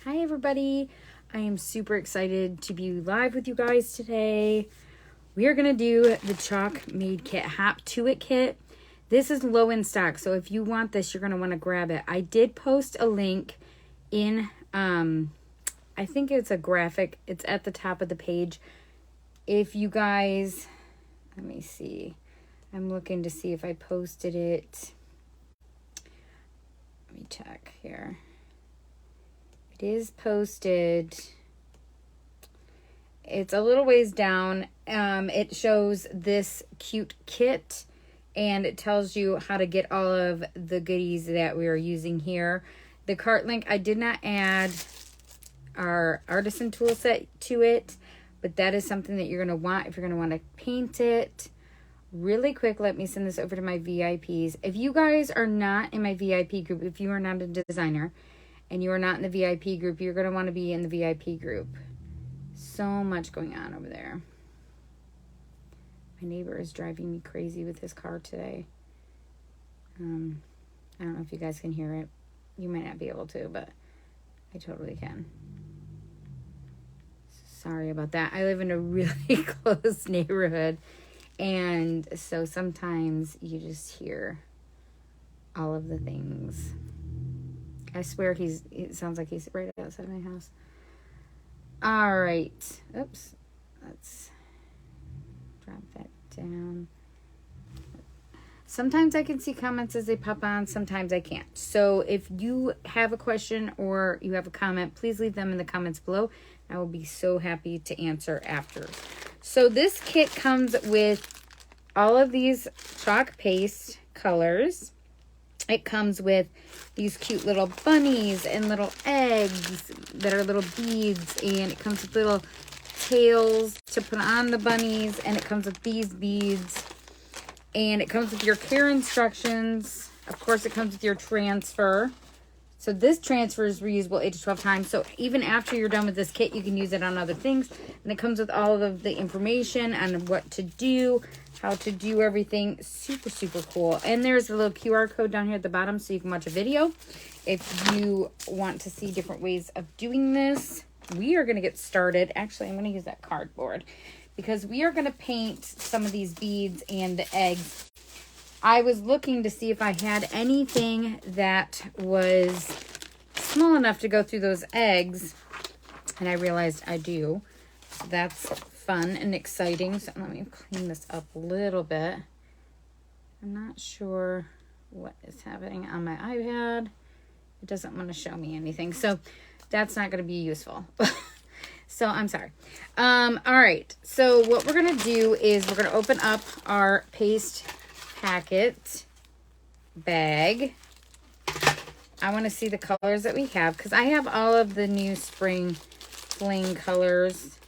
Hi everybody, I am super excited to be live with you guys today. We are going to do the ChalkMade kit, Hop to It kit. This is low in stock, so if you want this, you're going to want to grab it. I did post a link in, I think it's a graphic. It's at the top of the page. If you guys, let me see. I'm looking to see if I posted it. Let me check here. It is posted. It's a little ways down. It shows this cute kit and it tells you how to get all of the goodies that we are using here. The cart link, I did not add our artisan tool set to it, but that is something that you're going to want if you're going to want to paint it. Really quick, let me send this over to my VIPs. If you guys are not in my VIP group, if you are not a designer, and you are not in the VIP group, you're going to want to be in the VIP group. So much going on over there. My neighbor is driving me crazy with his car today. I don't know if you guys can hear it. You might not be able to, but I totally can. Sorry about that. I live in a really close neighborhood, and so sometimes you just hear all of the things. I swear it sounds like he's right outside my house. All right. Oops. Let's drop that down. Sometimes I can see comments as they pop on. Sometimes I can't. So if you have a question or you have a comment, please leave them in the comments below. I will be so happy to answer after. So this kit comes with all of these chalk paste colors. It comes with these cute little bunnies and little eggs that are little beads. And it comes with little tails to put on the bunnies. And it comes with these beads. And it comes with your care instructions. Of course, it comes with your transfer. So this transfer is reusable 8 to 12 times. So even after you're done with this kit, you can use it on other things. And it comes with all of the information on what to do, how to do everything. Super, super cool. And there's a little QR code down here at the bottom so you can watch a video if you want to see different ways of doing this. We are going to get started. Actually, I'm going to use that cardboard because we are going to paint some of these beads and the eggs. I was looking to see if I had anything that was small enough to go through those eggs, and I realized I do. So that's fun and exciting. So let me clean this up a little bit. I'm not sure what is happening on my iPad. It doesn't want to show me anything, so that's not going to be useful. So I'm sorry. All right. So what we're going to do is we're going to open up our paste packet bag. I want to see the colors that we have because I have all of the new spring fling colors.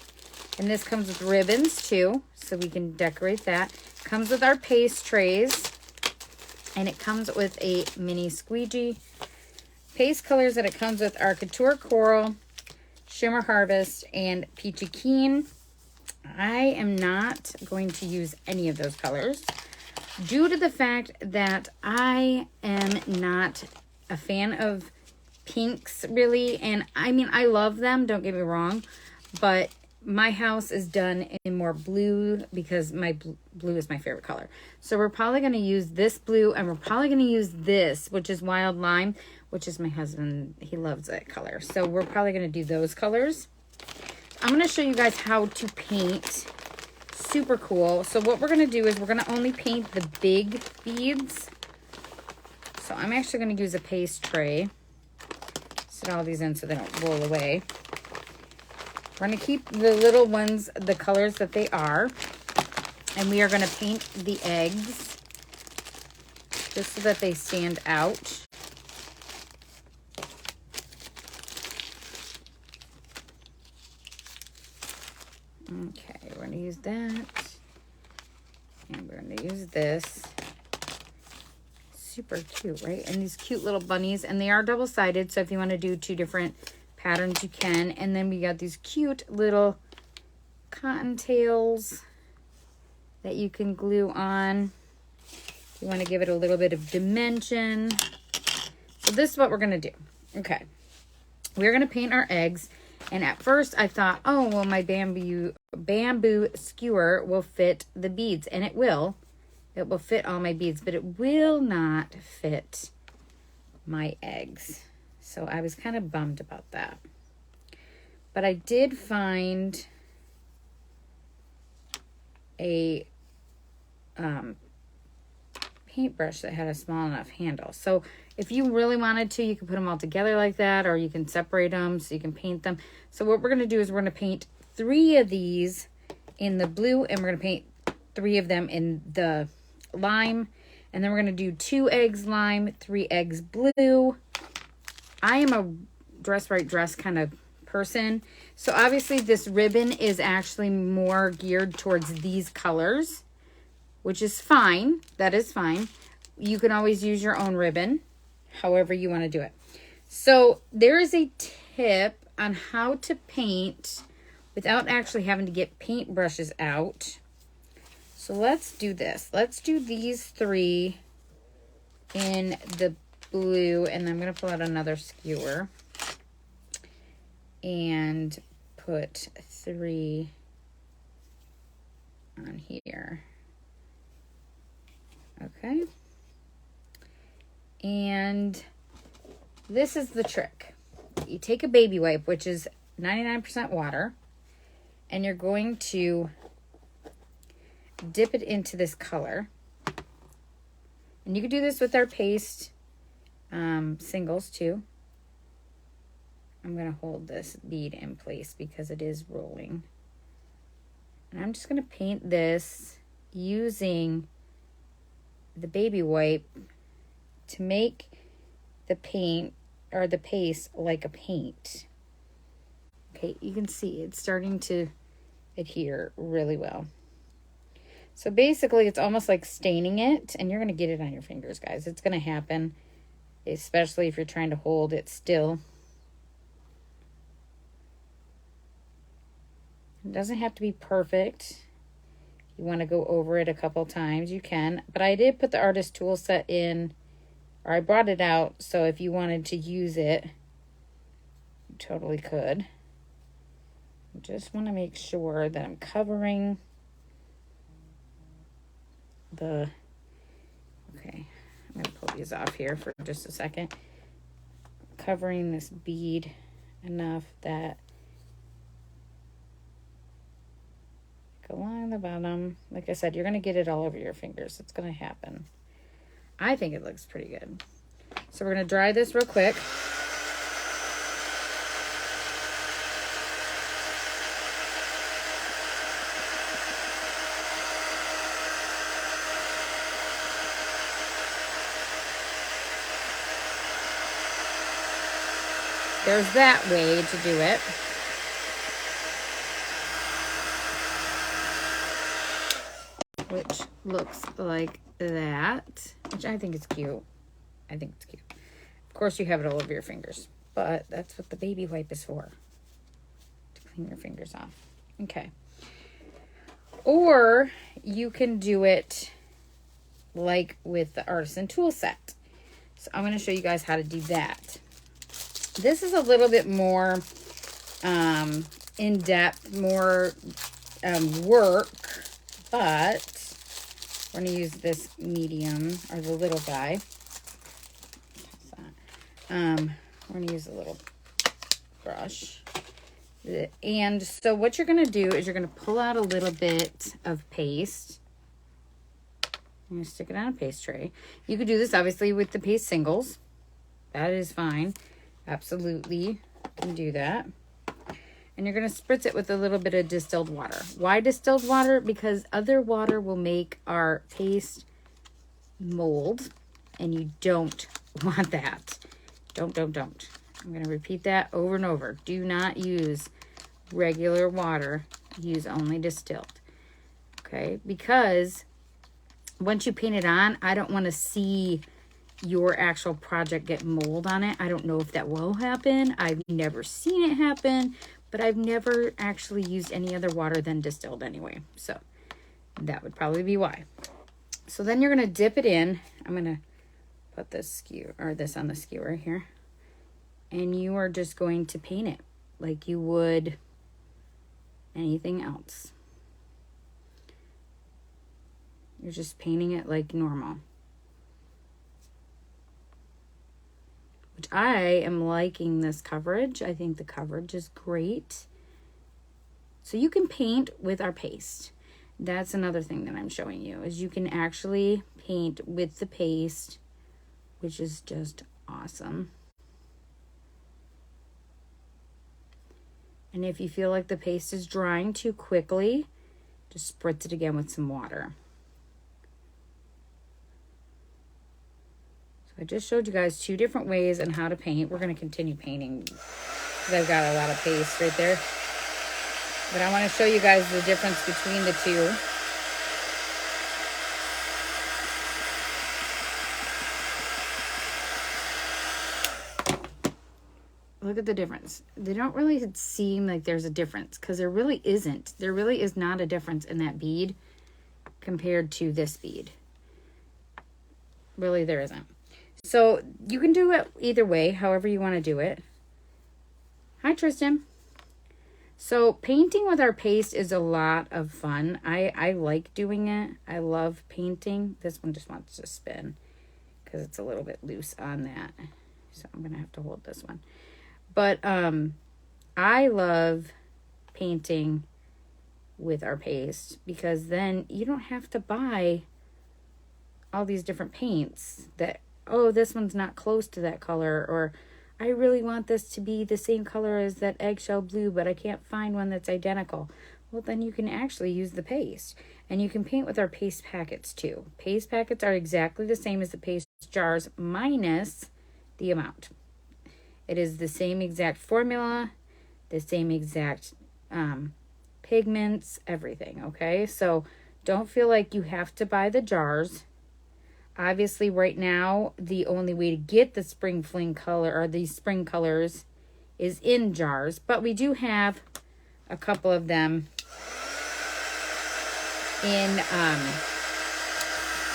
And this comes with ribbons too, so we can decorate that. Comes with our paste trays. And it comes with a mini squeegee. Paste colors that it comes with are Couture Coral, Shimmer Harvest, and Peachy Keen. I am not going to use any of those colors due to the fact that I am not a fan of pinks really. And I mean, I love them, don't get me wrong, but my house is done in more blue because my blue is my favorite color. So we're probably going to use this blue, and we're probably going to use this, which is Wild Lime, which is my husband. He loves that color. So we're probably going to do those colors. I'm going to show you guys how to paint. Super cool. So what we're going to do is we're going to only paint the big beads. So I'm actually going to use a paste tray. Set all these in so they don't roll away. We're going to keep the little ones the colors that they are. And we are going to paint the eggs just so that they stand out. Okay, we're going to use that. And we're going to use this. Super cute, right? And these cute little bunnies. And they are double-sided, so if you want to do 2 different patterns, you can. And then we got these cute little cottontails that you can glue on. You want to give it a little bit of dimension. So this is what we're going to do. Okay. we're going to paint our eggs. And at first I thought, oh, well, my bamboo skewer will fit the beads. And it will. It will fit all my beads, but it will not fit my eggs. So I was kind of bummed about that. But I did find a paintbrush that had a small enough handle. So if you really wanted to, you could put them all together like that, or you can separate them so you can paint them. So what we're going to do is we're going to paint 3 of these in the blue, and we're going to paint 3 of them in the lime, and then we're going to do 2 eggs lime, 3 eggs blue. I am a dress right dress kind of person, so obviously this ribbon is actually more geared towards these colors, which is fine. That is fine. You can always use your own ribbon, however you want to do it. So there is a tip on how to paint without actually having to get paint brushes out. So let's do this. Let's do these 3 in the blue, and I'm going to pull out another skewer and put 3 on here. Okay. And this is the trick. You take a baby wipe, which is 99% water, and you're going to dip it into this color. And you can do this with our paste singles too. I'm going to hold this bead in place because it is rolling. And I'm just going to paint this using the baby wipe to make the paint or the paste like a paint. Okay, you can see it's starting to adhere really well. So basically it's almost like staining it, and you're going to get it on your fingers, guys. It's going to happen, especially if you're trying to hold it still. It doesn't have to be perfect. You want to go over it a couple times, you can. But I did put the artist tool set in, or I brought it out, so if you wanted to use it, you totally could. I just want to make sure that I'm covering the... Okay, I'm going to pull these off here for just a second. Covering this bead enough that along the bottom. Like I said, you're going to get it all over your fingers. It's going to happen. I think it looks pretty good. So we're going to dry this real quick. There's that way to do it. Which looks like that, which I think is cute. I think it's cute. Of course, you have it all over your fingers, but that's what the baby wipe is for, to clean your fingers off. Okay. Or you can do it like with the artisan tool set. So I'm going to show you guys how to do that. This is a little bit more in-depth, more work, but we're going to use this medium, or the little guy. We're going to use a little brush. And so what you're going to do is you're going to pull out a little bit of paste. I'm going to stick it on a paste tray. You could do this, obviously, with the paste singles. That is fine. Absolutely, you can do that. And you're going to spritz it with a little bit of distilled water. Why distilled water? Because other water will make our paste mold, and you don't want that. Don't. I'm going to repeat that over and over. Do not use regular water. Use only distilled. Okay? Because once you paint it on, I don't want to see your actual project get mold on it. I don't know if that will happen. I've never seen it happen, but I've never actually used any other water than distilled anyway. So that would probably be why. So then you're going to dip it in. I'm going to put this skewer, or this on the skewer here. and you are just going to paint it like you would anything else. You're just painting it like normal. Which I am liking this coverage. I think the coverage is great. So you can paint with our paste. That's another thing that I'm showing you, is you can actually paint with the paste, which is just awesome. And if you feel like the paste is drying too quickly, just spritz it again with some water. So I just showed you guys 2 different ways on how to paint. We're going to continue painting because I've got a lot of paste right there. But I want to show you guys the difference between the 2. Look at the difference. They don't really seem like there's a difference because there really isn't. There really is not a difference in that bead compared to this bead. Really, there isn't. So you can do it either way, however you want to do it. Hi, Tristan. So painting with our paste is a lot of fun. I like doing it. I love painting. This one just wants to spin because it's a little bit loose on that. So I'm going to have to hold this one. But I love painting with our paste because then you don't have to buy all these different paints that, oh, this one's not close to that color, or I really want this to be the same color as that eggshell blue, but I can't find one that's identical. Well, then you can actually use the paste. And you can paint with our paste packets too. Paste packets are exactly the same as the paste jars minus the amount. It is the same exact formula, the same exact pigments, everything, okay? So don't feel like you have to buy the jars. Obviously, right now, the only way to get the spring fling color or these spring colors is in jars. But we do have a couple of them in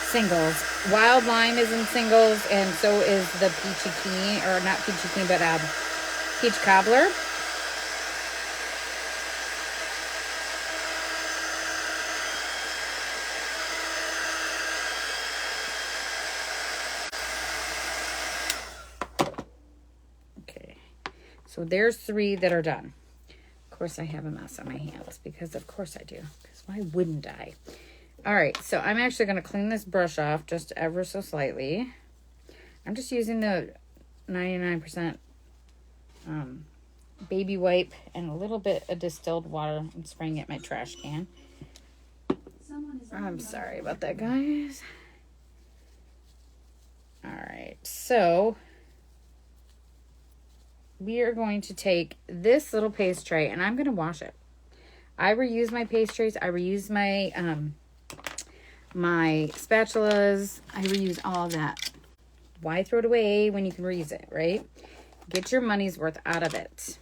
singles. Wild Lime is in singles, and so is the Peachy Keen, or not Peachy Keen, but Peach Cobbler. Okay, so there's 3 that are done. Of course, I have a mess on my hands because of course I do. Because why wouldn't I? All right, so I'm actually going to clean this brush off just ever so slightly. I'm just using the 99% baby wipe and a little bit of distilled water. I'm spraying it in my trash can. I'm sorry about that, guys. All right, so we are going to take this little paste tray and I'm going to wash it. I reuse my paste trays. I reuse my my spatulas. I reuse all of that. Why throw it away when you can reuse it, right? Get your money's worth out of it.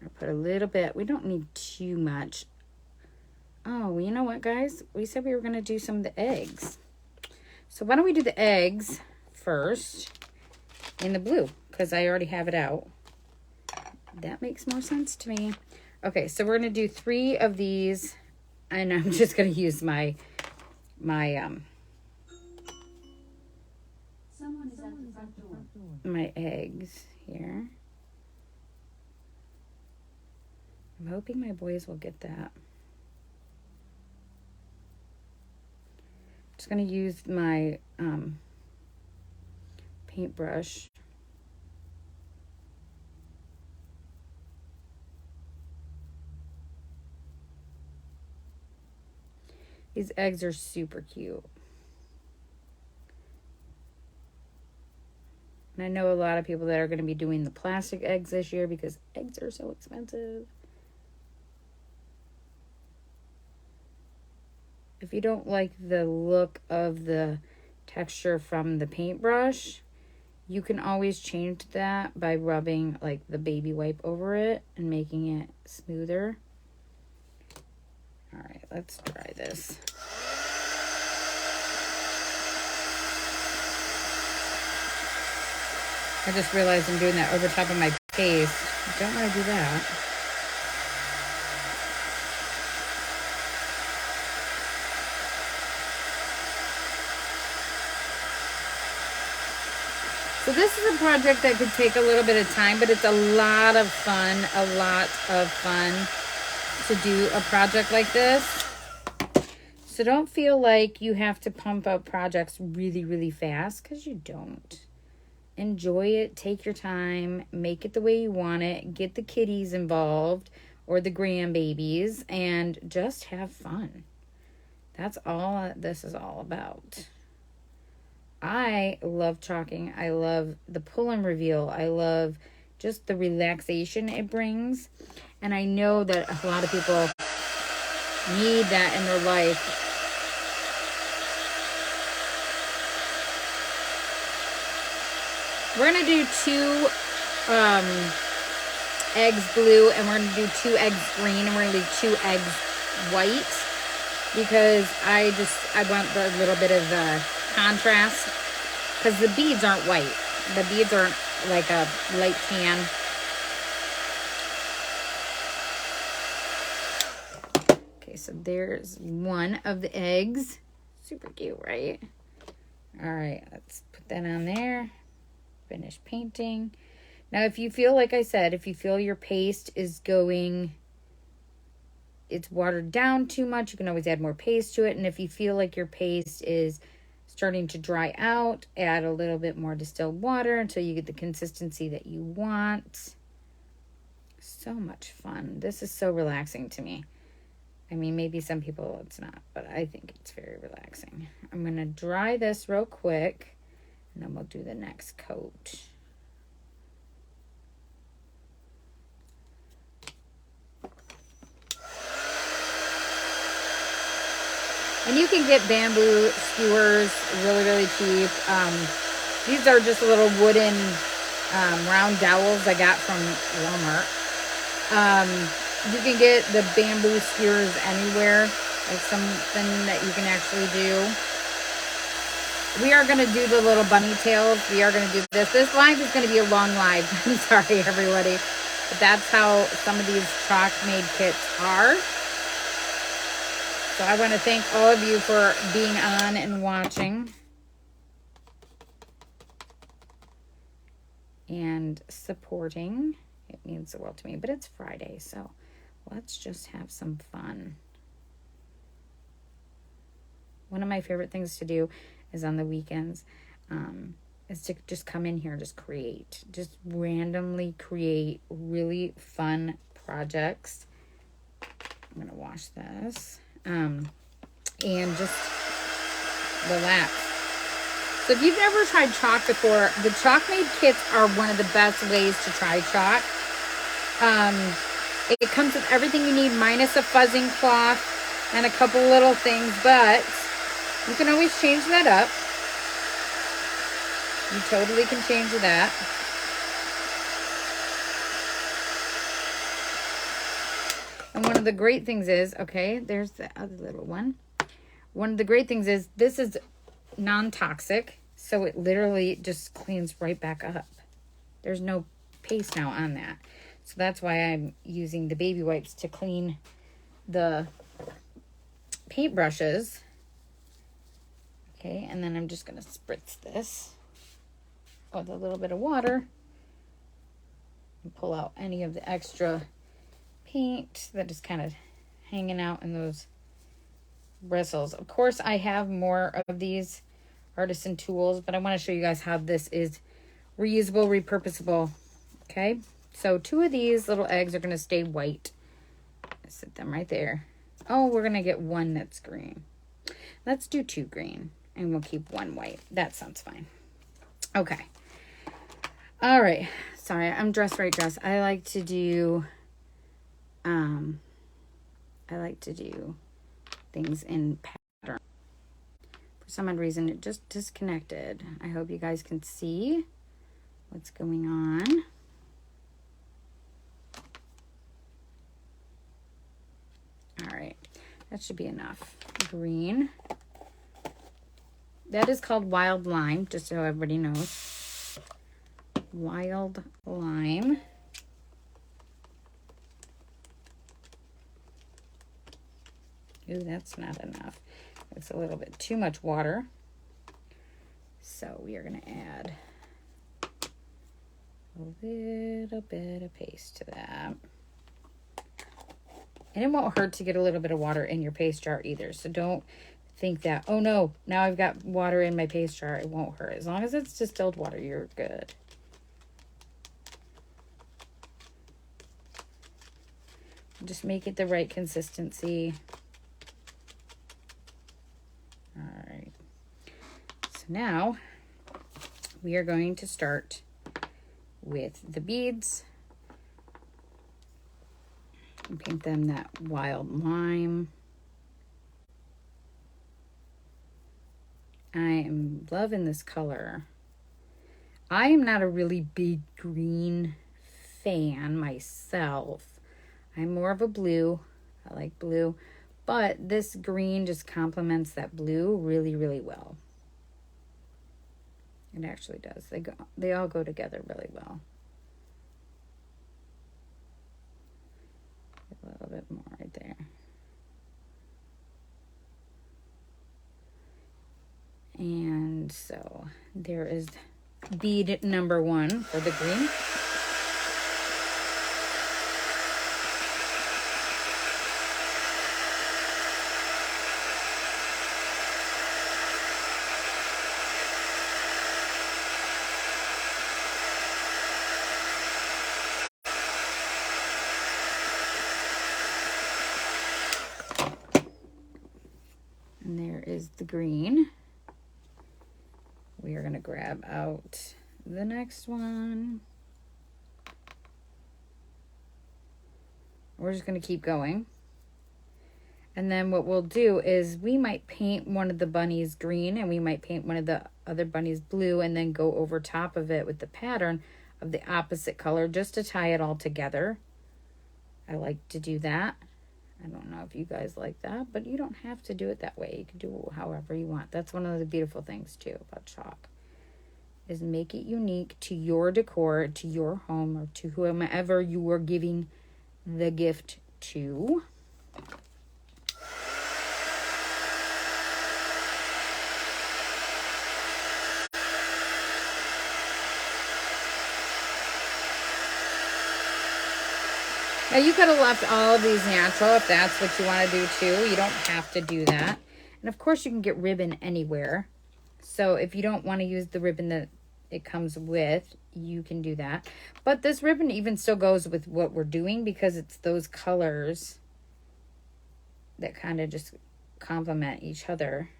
I put a little bit. We don't need too much. Oh, you know what, guys? We said we were going to do some of the eggs. So why don't we do the eggs first in the blue? Because I already have it out. That makes more sense to me. Okay, so we're going to do 3 of these. And I'm just going to use my eggs here. I'm hoping my boys will get that. Just going to use my paintbrush. These eggs are super cute. And I know a lot of people that are going to be doing the plastic eggs this year because eggs are so expensive. If you don't like the look of the texture from the paintbrush, you can always change that by rubbing like the baby wipe over it and making it smoother. All right, let's try this. I just realized I'm doing that over top of my paste. I don't want to do that. So this is a project that could take a little bit of time, but it's a lot of fun to do a project like this. So don't feel like you have to pump out projects really, really fast, because you don't. Enjoy it, take your time, make it the way you want it, get the kitties involved or the grandbabies, and just have fun. That's all this is all about. I love chalking. I love the pull and reveal. I love just the relaxation it brings. And I know that a lot of people need that in their life. We're going to do 2 eggs blue, and we're going to do 2 eggs green, and we're going to do 2 eggs white, because I want a little bit of contrast, because the beads aren't white. The beads aren't like a light tan. Okay, so there's one of the eggs. Super cute, right? All right, let's put that on there. Finish painting. Now, if you feel, like I said, if you feel your paste is it's watered down too much, you can always add more paste to it. And if you feel like your paste is starting to dry out, add a little bit more distilled water until you get the consistency that you want. So much fun. This is so relaxing to me. I mean, maybe some people it's not, but I think it's very relaxing. I'm going to dry this real quick, and then we'll do the next coat. And you can get bamboo skewers really, really cheap. These are just little wooden round dowels I got from Walmart. You can get the bamboo skewers anywhere. Like something that you can actually do. We are going to do the little bunny tails. We are going to do this. This live is going to be a long live. I'm sorry, everybody. But that's how some of these ChalkMade kits are. So I want to thank all of you for being on and watching. And supporting. It means the world to me. But it's Friday, so let's just have some fun. One of my favorite things to do is on the weekends is to just come in here and just create. Just randomly create really fun projects. I'm going to wash this. And just relax. So if you've never tried chalk before, the ChalkMade kits are one of the best ways to try chalk. It comes with everything you need minus a fuzzing cloth and a couple little things, but you can always change that up. You totally can change that. And one of the great things is, okay, there's the other little one. One of the great things is this is non-toxic, so it literally just cleans right back up. There's no paste now on that. So that's why I'm using the baby wipes to clean the paintbrushes. Okay, and then I'm just going to spritz this with a little bit of water and pull out any of the extra paint that is kind of hanging out in those bristles. Of course, I have more of these artisan tools, but I want to show you guys how this is reusable, repurposable. Okay, so 2 of these little eggs are going to stay white. Set them right there. Oh, we're going to get 1 that's green. Let's do 2 green, and we'll keep 1 white. That sounds fine. Okay. All right. Sorry, I'm dressed right dressed. I like to do things in pattern. For some odd reason, it just disconnected. I hope you guys can see what's going on. All right, that should be enough. Green. That is called wild lime, just so everybody knows. Wild Lime. Ooh, that's not enough. It's a little bit too much water. So we are going to add a little bit of paste to that. And it won't hurt to get a little bit of water in your paste jar either. So don't think that, oh no, now I've got water in my paste jar. It won't hurt. As long as it's distilled water, you're good. Just make it the right consistency. All right. So now we are going to start with the beads. And paint them that wild lime. I am loving this color. I am not a really big green fan myself. I'm more of a blue. I like blue. But this green just complements that blue really, really well. It actually does. They all go together really well. A little bit more right there. And so there is bead number 1 for the green. And there is the green. We are going to grab out the next one. We're just going to keep going. And then what we'll do is we might paint one of the bunnies green and we might paint one of the other bunnies blue and then go over top of it with the pattern of the opposite color just to tie it all together. I like to do that. I don't know if you guys like that, but you don't have to do it that way. You can do it however you want. That's one of the beautiful things too about chalk, is make it unique to your decor, to your home, or to whomever you are giving the gift to. Now you could have left all of these natural if that's what you want to do too. You don't have to do that. And of course you can get ribbon anywhere. So if you don't want to use the ribbon that it comes with, you can do that. But this ribbon even still goes with what we're doing because it's those colors that kind of just complement each other.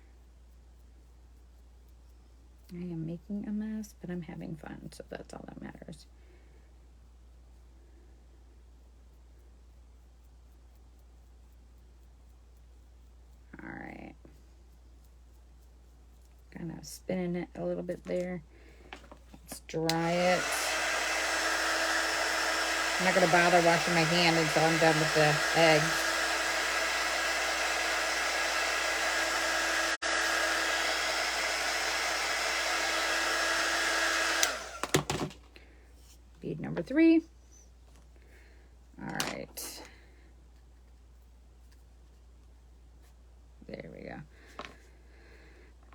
I am making a mess, but I'm having fun, so that's all that matters. All right. Kind of spinning it a little bit there. Let's dry it. I'm not going to bother washing my hand until I'm done with the eggs. Bead number 3. All right. There we go.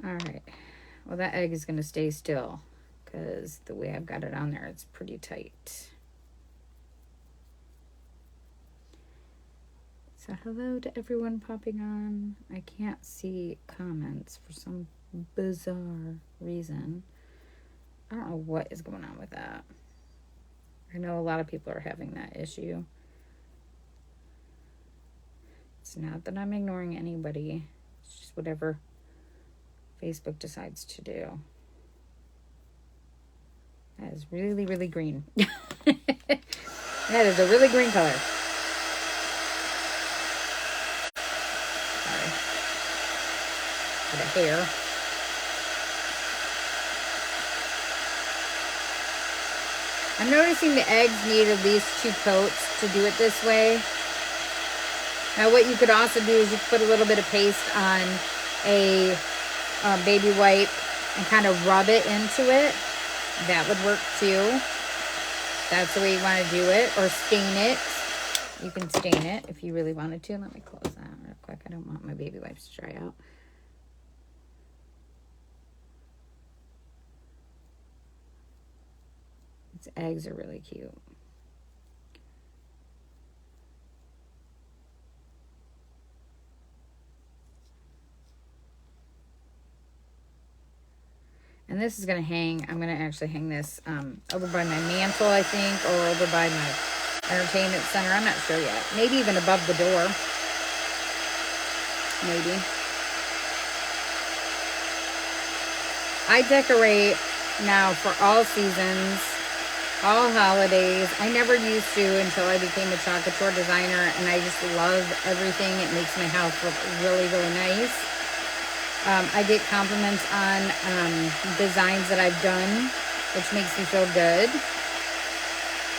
All right. Well, that egg is going to stay still because the way I've got it on there, it's pretty tight. So hello to everyone popping on. I can't see comments for some bizarre reason. I don't know what is going on with that. I know a lot of people are having that issue. It's not that I'm ignoring anybody. It's just whatever Facebook decides to do. That is really, really green. That is a really green color. Sorry. For the hair. I'm noticing the eggs need at least 2 coats to do it this way. Now what you could also do is you could put a little bit of paste on a baby wipe and kind of rub it into it That would work too. That's the way you want to do it. Or stain it. You can stain it if you really wanted to. Let me close that real quick. I don't want my baby wipes to dry out. These eggs are really cute. And this is going to hang, I'm going to actually hang this over by my mantle, I think, or over by my entertainment center. I'm not sure yet. Maybe even above the door. Maybe. I decorate now for all seasons, all holidays. I never used to until I became a Couture designer, and I just love everything. It makes my house look really, really nice. I get compliments on designs that I've done, which makes me feel good.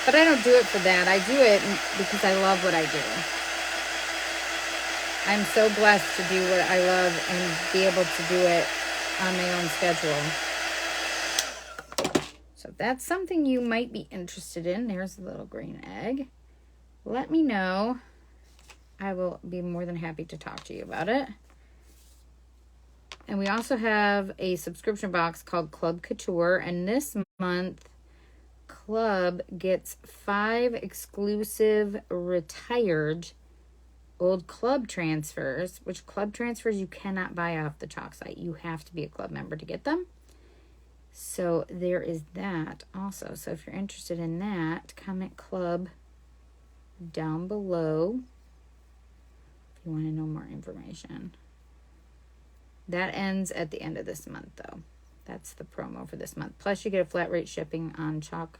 But I don't do it for that. I do it because I love what I do. I'm so blessed to do what I love and be able to do it on my own schedule. So if that's something you might be interested in, there's a little green egg. Let me know. I will be more than happy to talk to you about it. And we also have a subscription box called Club Couture. And this month, Club gets 5 exclusive retired old Club transfers, which Club transfers you cannot buy off the Chalk site. You have to be a Club member to get them. So there is that also. So if you're interested in that, comment Club down below if you want to know more information. That ends at the end of this month, though. That's the promo for this month. Plus, you get a flat rate shipping on Chalk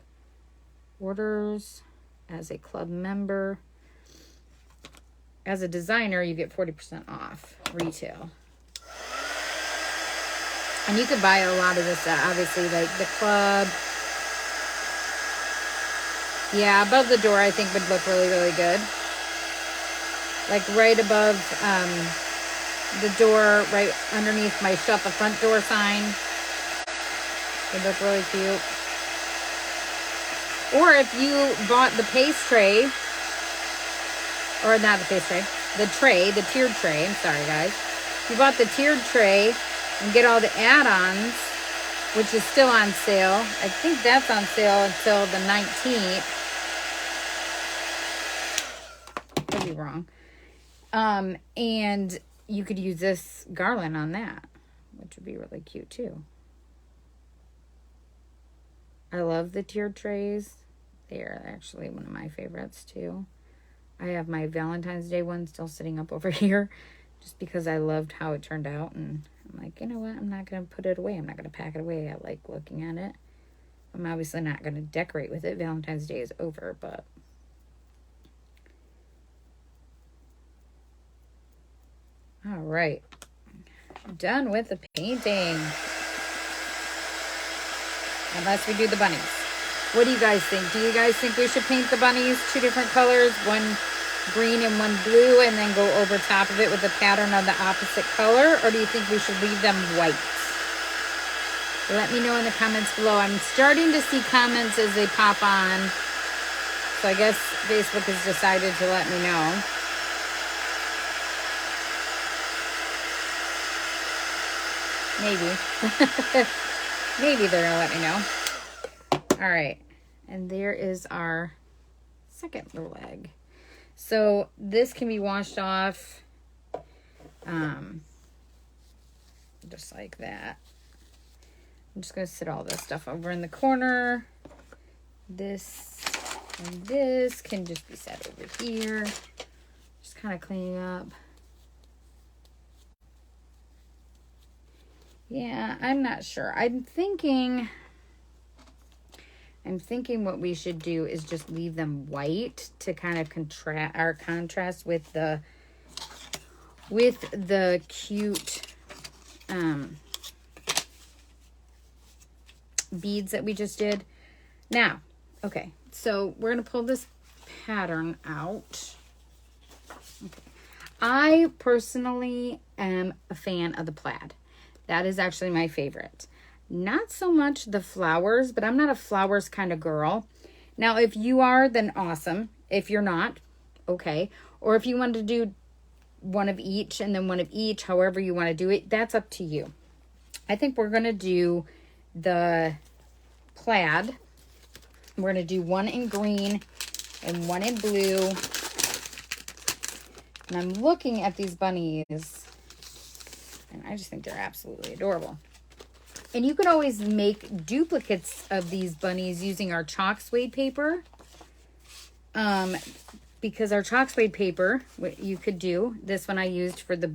orders as a Club member. As a designer, you get 40% off retail. And you could buy a lot of this, obviously, like the Club. Yeah, above the door, I think would look really, really good. Like right above the door, right underneath my shut the front door sign. Would look really cute. Or if you bought the paste tray, or not the paste tray, the tiered tray, I'm sorry guys. If you bought the tiered tray and get all the add-ons, which is still on sale. I think that's on sale until the 19th. Could be wrong. And you could use this garland on that, which would be really cute too. I love the tiered trays. They're actually one of my favorites too. I have my Valentine's Day one still sitting up over here just because I loved how it turned out. And I'm like, you know what? I'm not going to put it away. I'm not going to pack it away. I like looking at it. I'm obviously not going to decorate with it. Valentine's Day is over, but all right. Done with the painting. Unless we do the bunnies. What do you guys think? Do you guys think we should paint the bunnies 2 different colors? One green and one blue, and then go over top of it with a pattern of the opposite color? Or do you think we should leave them white? Let me know in the comments below. I'm starting to see comments as they pop on. So I guess Facebook has decided to let me know. Maybe. Maybe they're going to let me know. All right. And there is our second little egg. So this can be washed off just like that. I'm just going to sit all this stuff over in the corner. This and this can just be set over here. Just kind of cleaning up. Yeah, I'm not sure. I'm thinking what we should do is just leave them white to kind of contrast with the cute beads that we just did. Now, okay, so we're going to pull this pattern out. Okay. I personally am a fan of the plaid. That is actually my favorite. Not so much the flowers, but I'm not a flowers kind of girl. Now, if you are, then awesome. If you're not, okay. Or if you want to do one of each and then one of each, however you want to do it, that's up to you. I think we're going to do the plaid. We're going to do one in green and one in blue. And I'm looking at these bunnies, and I just think they're absolutely adorable. And you can always make duplicates of these bunnies using our chalk suede paper. Because our chalk suede paper, what you could do, this one I used for the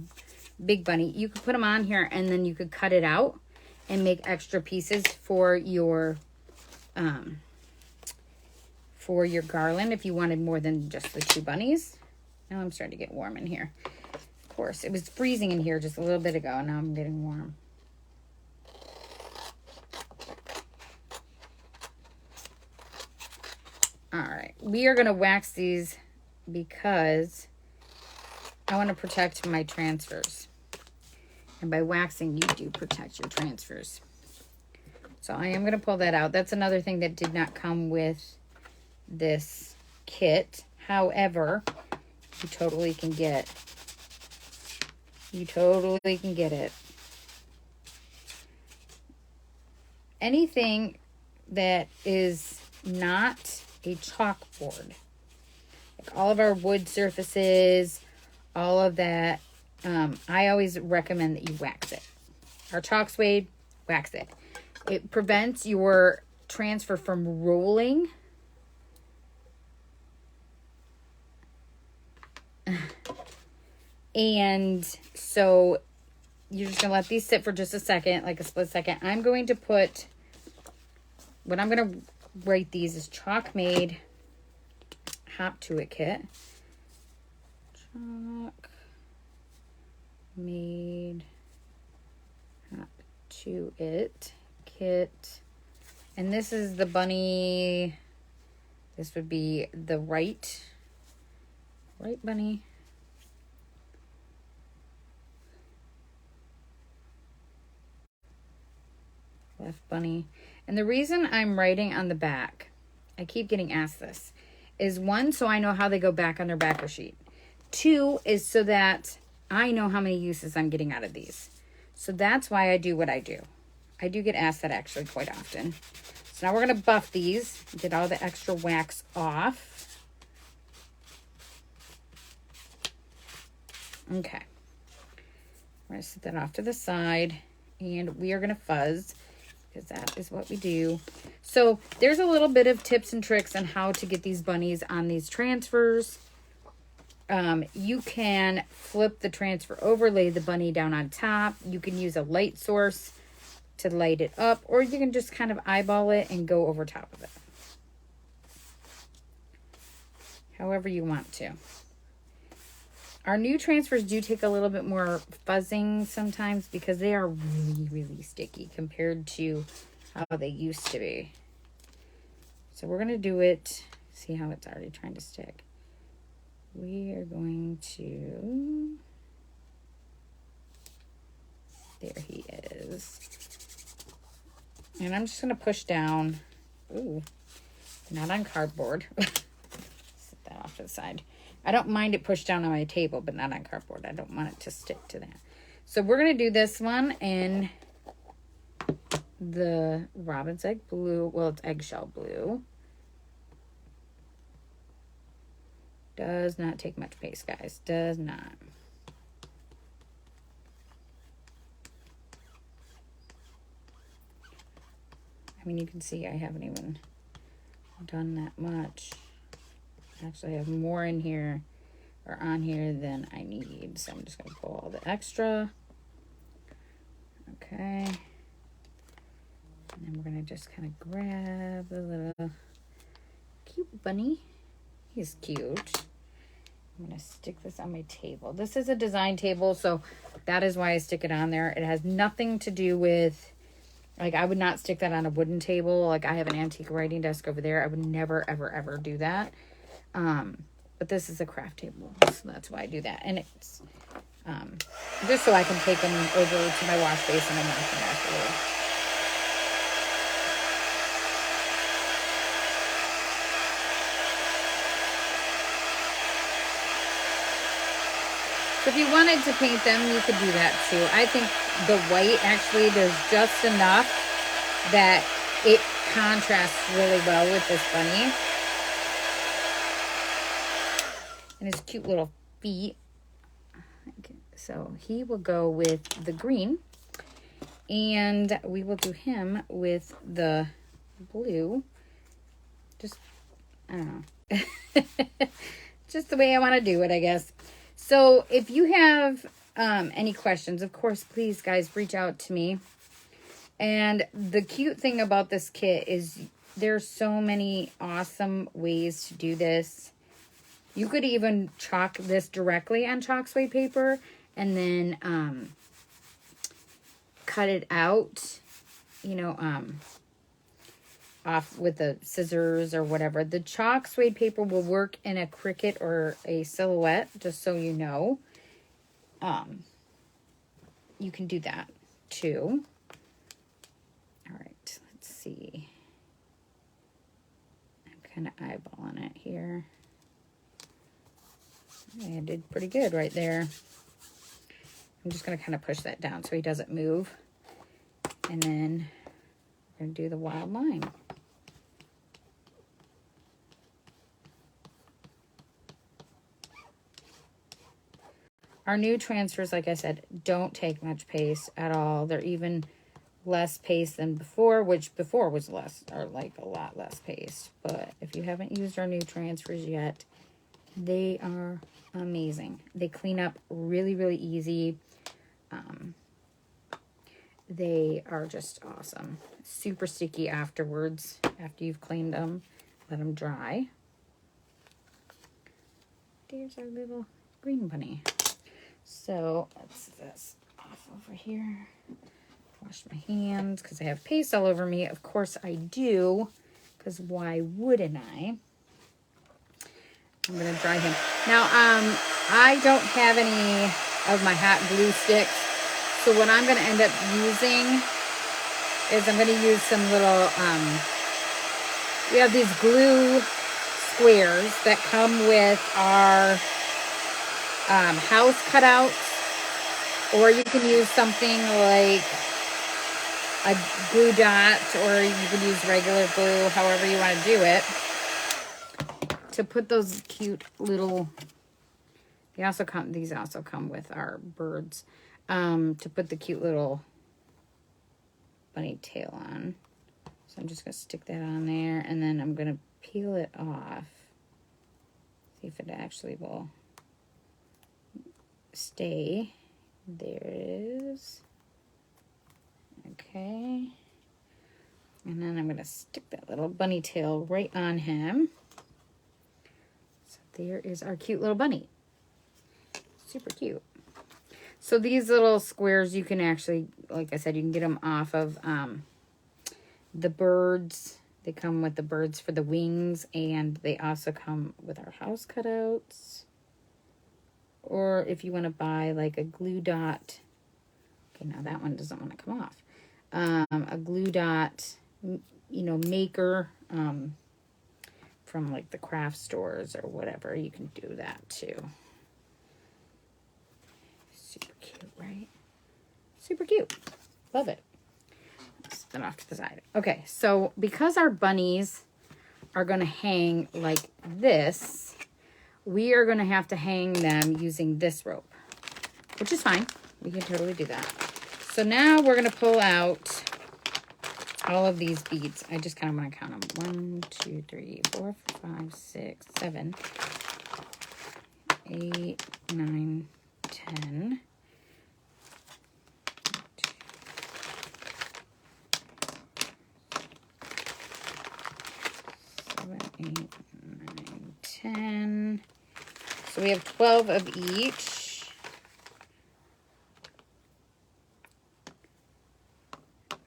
big bunny, you could put them on here and then you could cut it out and make extra pieces for your garland if you wanted more than just the 2 bunnies. Now I'm starting to get warm in here. Of course, it was freezing in here just a little bit ago, and now I'm getting warm. All right, we are going to wax these because I want to protect my transfers. And by waxing, you do protect your transfers. So I am going to pull that out. That's another thing that did not come with this kit. However, you totally can get it. Anything that is not a chalkboard, like all of our wood surfaces, all of that, I always recommend that you wax it. Our chalk suede, wax it. It prevents your transfer from rolling. And so you're just going to let these sit for just a second, like a split second. I'm going to put, what I'm going to write these is ChalkMade Hop to It Kit. ChalkMade Hop to It Kit. And this is the bunny. This would be the right bunny. Left bunny. And the reason I'm writing on the back, I keep getting asked this, is 1, so I know how they go back on their backer sheet. 2 is so that I know how many uses I'm getting out of these. So that's why I do what I do. I do get asked that actually quite often. So now we're going to buff these, get all the extra wax off. Okay. We're going to set that off to the side, and we are going to fuzz, because that is what we do. So there's a little bit of tips and tricks on how to get these bunnies on these transfers. You can flip the transfer over, lay the bunny down on top. You can use a light source to light it up, or you can just kind of eyeball it and go over top of it. However you want to. Our new transfers do take a little bit more fuzzing sometimes because they are really, really sticky compared to how they used to be. So we're going to do it. See how it's already trying to stick. We are going to... There he is. And I'm just going to push down. Ooh, not on cardboard. Set that off to the side. I don't mind it pushed down on my table, but not on cardboard. I don't want it to stick to that. So we're going to do this one in the robin's egg blue. Well, it's eggshell blue. Does not take much paste, guys. Does not. I mean, you can see I haven't even done that much. Actually, I have more in here or on here than I need. So I'm just going to pull all the extra. Okay. And then we're going to just kind of grab the little cute bunny. He's cute. I'm going to stick this on my table. This is a design table, so that is why I stick it on there. It has nothing to do with, like, I would not stick that on a wooden table. Like, I have an antique writing desk over there. I would never, ever, ever do that. But this is a craft table, so that's why I do that. And it's just so I can take them over to my wash basin and wash them afterwards. So if you wanted to paint them, you could do that too. I think the white, actually, there's just enough that it contrasts really well with this bunny. And his cute little feet. Okay, so he will go with the green. And we will do him with the blue. Just, I don't know. Just the way I want to do it, I guess. So if you have any questions, of course, please, guys, reach out to me. And the cute thing about this kit is there's so many awesome ways to do this. You could even chalk this directly on chalk suede paper and then cut it out, you know, off with the scissors or whatever. The chalk suede paper will work in a cricket or a silhouette, just so you know. You can do that too. All right, let's see. I'm kind of eyeballing it here. I did pretty good right there. I'm just going to kind of push that down so he doesn't move. And then we're going to do the wild line. Our new transfers, like I said, don't take much paste at all. They're even less paste than before, which before was less, or like a lot less paste. But if you haven't used our new transfers yet, they are amazing. They clean up really, really easy. They are just awesome. Super sticky afterwards, after you've cleaned them. Let them dry. There's our little green bunny. So let's get this off over here. Wash my hands because I have paste all over me. Of course I do, because why wouldn't I? I'm going to dry him. Now, I don't have any of my hot glue sticks. So what I'm going to end up using is I'm going to use some little, we have these glue squares that come with our house cutouts. Or you can use something like a glue dot, or you can use regular glue, however you want to do it. To put those cute little, these also come with our birds, to put the cute little bunny tail on. So I'm just going to stick that on there, and then I'm going to peel it off. See if it actually will stay. There it is. Okay. And then I'm going to stick that little bunny tail right on him. So there is our cute little bunny. Super cute. So these little squares, you can actually, like I said, you can get them off of the birds. They come with the birds for the wings, and they also come with our house cutouts. Or if you want to buy like a glue dot. Okay, now that one doesn't want to come off. A glue dot, you know, maker from like the craft stores or whatever. You can do that too. Super cute, right? Super cute. Love it. Spin off to the side. Okay, so because our bunnies are going to hang like this, we are going to have to hang them using this rope, which is fine. We can totally do that. So now we're going to pull out all of these beads. I just kind of want to count them. 1, 2, 3, 4, 5, 6, 7, 8, 9, 10. 7, 8, 9, 10. So we have 12 of each.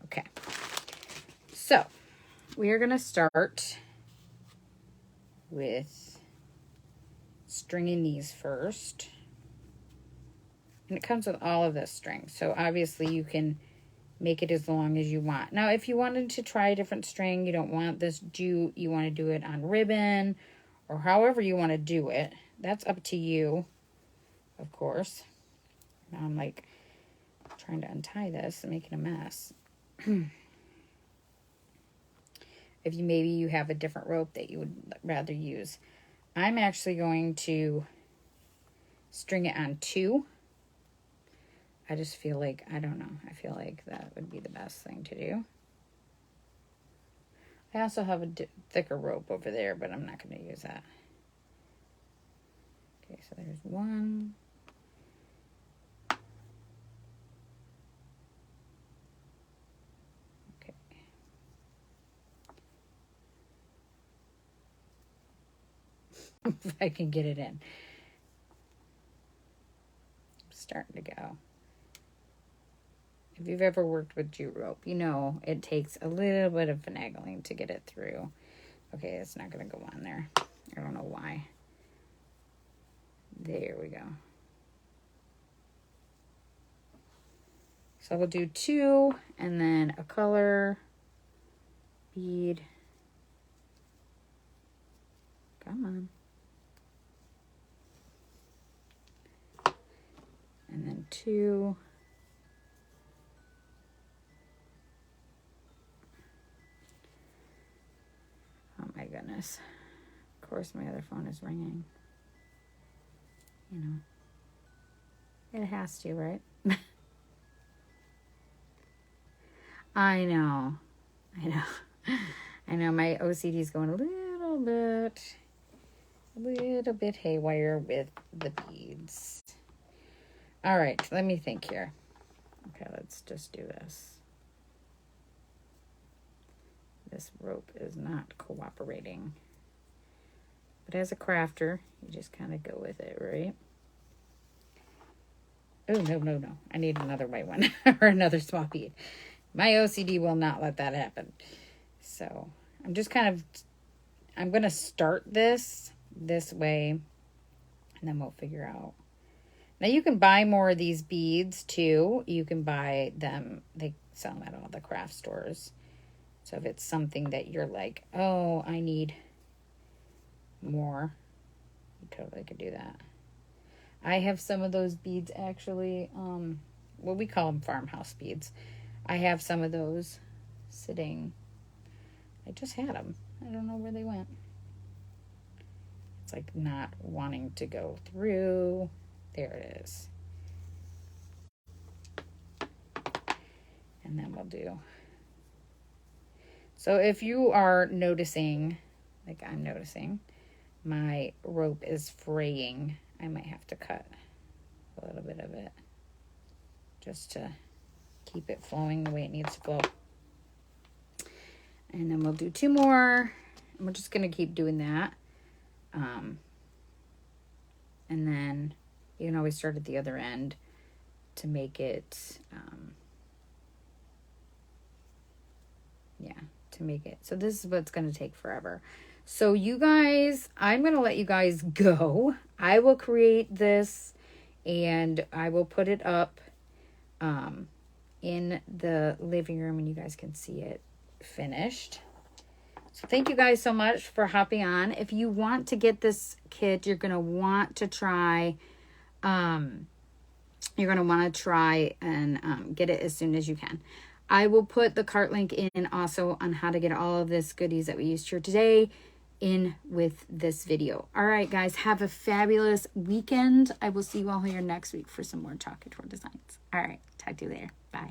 Okay. So we are going to start with stringing these first. And it comes with all of this string. So obviously you can make it as long as you want. Now, if you wanted to try a different string, you don't want this jute, you want to do it on ribbon, or however you want to do it, that's up to you. of course. Now I'm like trying to untie this and making a mess. If maybe you have a different rope that you would rather use. I'm actually going to string it on 2. I just feel like, I don't know, I feel like that would be the best thing to do. I also have a thicker rope over there, but I'm not going to use that. Okay, so there's 1. Okay. If I can get it in. Starting to go. If you've ever worked with jute rope, you know it takes a little bit of finagling to get it through. Okay, it's not going to go on there. I don't know why. There we go. So we'll do 2 and then a color bead. Come on. And then 2. Oh my goodness. Of course my other phone is ringing. You know. It has to, right? I know. I know my OCD is going a little bit haywire with the beads. All right, let me think here. Okay, let's just do this. This rope is not cooperating. But as a crafter, you just kind of go with it, right? Oh, no. I need another white one or another small bead. My OCD will not let that happen. So I'm just I'm going to start this way, and then we'll figure out. Now you can buy more of these beads too. You can buy them. They sell them at all the craft stores. So if it's something that you're like, oh, I need more, you totally could do that. I have some of those beads actually. Well, we call them farmhouse beads. I have some of those sitting. I just had them. I don't know where they went. It's like not wanting to go through. There it is. And then we'll do. So if you are noticing, like I'm noticing, my rope is fraying, I might have to cut a little bit of it just to keep it flowing the way it needs to flow. And then we'll do 2 more. And we're just going to keep doing that. And then you can always start at the other end to make it, to make it. So this is what's going to take forever. So you guys, I'm going to let you guys go. I will create this and I will put it up in the living room and you guys can see it finished. So thank you guys so much for hopping on. If you want to get this kit, you're going to want to try, and get it as soon as you can. I will put the cart link in also on how to get all of this goodies that we used here today in with this video. All right, guys, have a fabulous weekend. I will see you all here next week for some more Chalk Couture designs. All right, talk to you later. Bye.